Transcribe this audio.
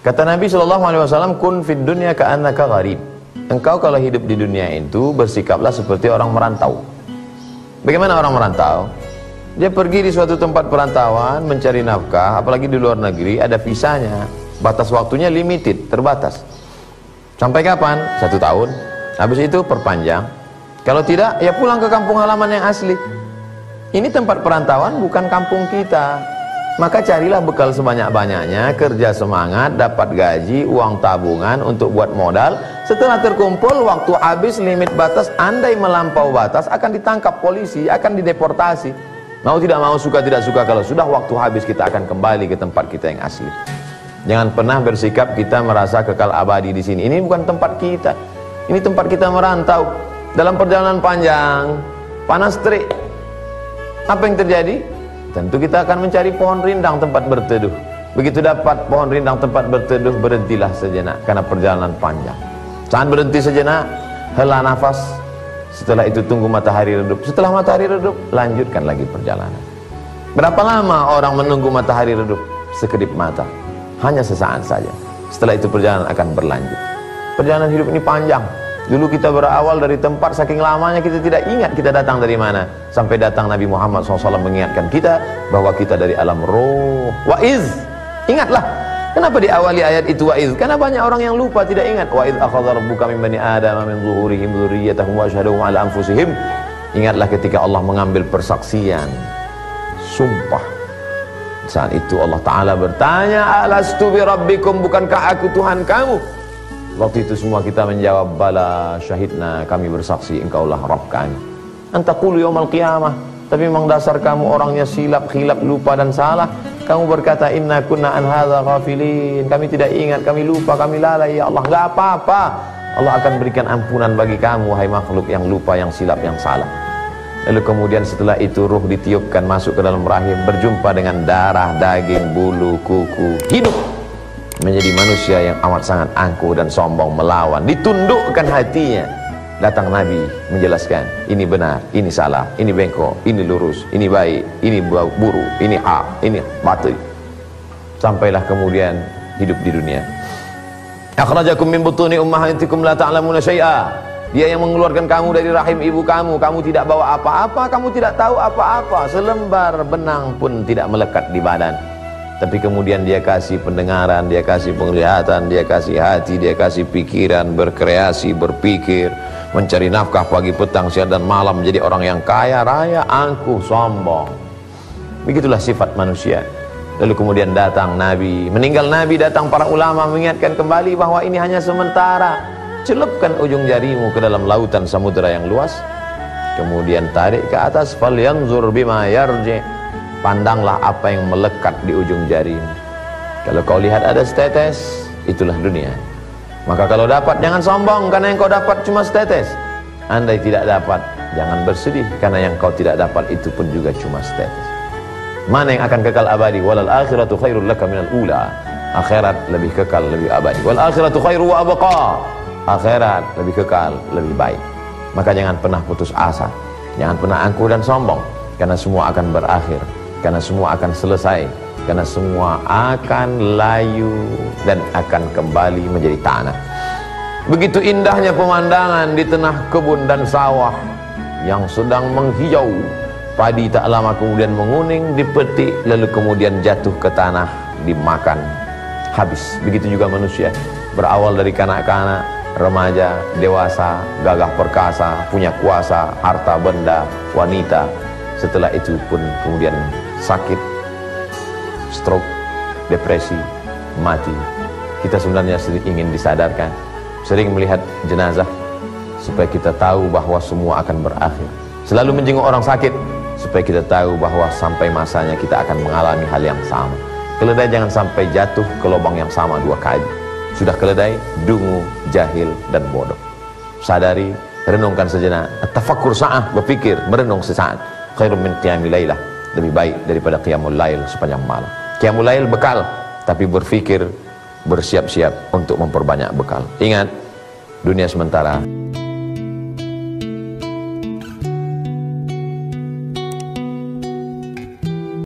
Kata Nabi SAW, kun fid dunya ka'annaka gharib. Engkau kalau hidup di dunia itu bersikaplah seperti orang merantau. Bagaimana orang merantau? Dia pergi di suatu tempat perantauan mencari nafkah, apalagi di luar negeri, ada visanya, batas waktunya limited, terbatas. Sampai kapan? 1 tahun. Habis itu perpanjang. Kalau tidak, ya pulang ke kampung halaman yang asli. Ini tempat perantauan, bukan kampung kita. Maka carilah bekal sebanyak-banyaknya, kerja semangat, dapat gaji, uang tabungan untuk buat modal. Setelah terkumpul, waktu habis limit batas, andai melampau batas akan ditangkap polisi, akan dideportasi. Mau tidak mau, suka tidak suka, kalau sudah waktu habis kita akan kembali ke tempat kita yang asli. Jangan pernah bersikap kita merasa kekal abadi di sini. Ini bukan tempat kita. Ini tempat kita merantau. Dalam perjalanan panjang, panas terik. Apa yang terjadi? Tentu kita akan mencari pohon rindang tempat berteduh. Begitu dapat pohon rindang tempat berteduh, berhentilah sejenak karena perjalanan panjang. Saat berhenti sejenak, hela nafas. Setelah itu tunggu matahari redup. Setelah matahari redup, lanjutkan lagi perjalanan. Berapa lama orang menunggu matahari redup? Sekedip mata. Hanya sesaat saja. Setelah itu perjalanan akan berlanjut. Perjalanan hidup ini panjang. Dulu kita berawal dari tempat, saking lamanya kita tidak ingat kita datang dari mana. Sampai datang Nabi Muhammad SAW mengingatkan kita bahwa kita dari alam roh. Wa'iz, ingatlah. Kenapa diawali ayat itu wa'iz? Karena banyak orang yang lupa, tidak ingat. Wa'iz akhadha rabbuka min bani Adam min zuhurihim dzurriyyatahum wa asyhadahum ala anfusihim. Ingatlah ketika Allah mengambil persaksian, sumpah. Saat itu Allah Ta'ala bertanya, alastu bi rabbikum, bukankah aku Tuhan kamu? Waktu itu semua kita menjawab, bala syahidna, kami bersaksi engkaulah Rabb kami. Antaqulu yaumal qiyamah, tapi memang dasar kamu orangnya silap, khilaf, lupa dan salah. Kamu berkata, inna kunna an hadza ghafilin, kami tidak ingat, kami lupa, kami lalai. Ya Allah, enggak apa-apa, Allah akan berikan ampunan bagi kamu, wahai makhluk yang lupa, yang silap, yang salah. Lalu kemudian setelah itu ruh ditiupkan masuk ke dalam rahim, berjumpa dengan darah, daging, bulu, kuku, hidup menjadi manusia yang amat sangat angkuh dan sombong, melawan, ditundukkan hatinya. Datang Nabi menjelaskan, ini benar, ini salah, ini bengkok, ini lurus, ini baik, ini buruk, ini hak, ini batil. Sampailah kemudian hidup di dunia. Akhrajakum min butuni ummahatikum la ta'lamuna syai'a. Dia yang mengeluarkan kamu dari rahim ibu kamu, kamu tidak bawa apa-apa, kamu tidak tahu apa-apa, selembar benang pun tidak melekat di badan. Tapi kemudian dia kasih pendengaran, dia kasih penglihatan, dia kasih hati, dia kasih pikiran, berkreasi, berpikir, mencari nafkah pagi, petang, siang dan malam, menjadi orang yang kaya raya, angkuh, sombong. Begitulah sifat manusia. Lalu kemudian datang Nabi, meninggal Nabi, datang para ulama mengingatkan kembali bahwa ini hanya sementara. Celupkan ujung jarimu ke dalam lautan samudera yang luas, kemudian tarik ke atas, falyanzur bima yarji. Pandanglah apa yang melekat di ujung jarimu. Kalau kau lihat ada setetes, itulah dunia. Maka kalau dapat, jangan sombong karena yang kau dapat cuma setetes. Andai tidak dapat, jangan bersedih karena yang kau tidak dapat itu pun juga cuma setetes. Mana yang akan kekal abadi? Walal akhiratu khairul laka minal ula. Akhirat lebih kekal, lebih abadi. Wal akhiratu khairu wa abqa. Akhirat lebih kekal, lebih baik. Maka jangan pernah putus asa, jangan pernah angkuh dan sombong, karena semua akan berakhir, karena semua akan selesai, karena semua akan layu dan akan kembali menjadi tanah. Begitu indahnya pemandangan di tengah kebun dan sawah yang sedang menghijau. Padi tak lama kemudian menguning, dipetik, lalu kemudian jatuh ke tanah, dimakan, habis. Begitu juga manusia, berawal dari kanak-kanak, remaja, dewasa, gagah perkasa, punya kuasa, harta benda, wanita. Setelah itu pun kemudian sakit, stroke, depresi, mati. Kita sebenarnya ingin disadarkan, sering melihat jenazah supaya kita tahu bahwa semua akan berakhir. Selalu menjenguk orang sakit supaya kita tahu bahwa sampai masanya kita akan mengalami hal yang sama. Keledai jangan sampai jatuh ke lubang yang sama 2 kali. Sudah keledai, dungu, jahil dan bodoh. Sadari, renungkan sejenak, tafakkur sa'ah, berpikir, merenung sesaat. Khairun min qiyamil lailah, lebih baik daripada qiyamul lail sepanjang malam. Qiyamul lail bekal, tapi berpikir, bersiap-siap untuk memperbanyak bekal. Ingat, dunia sementara.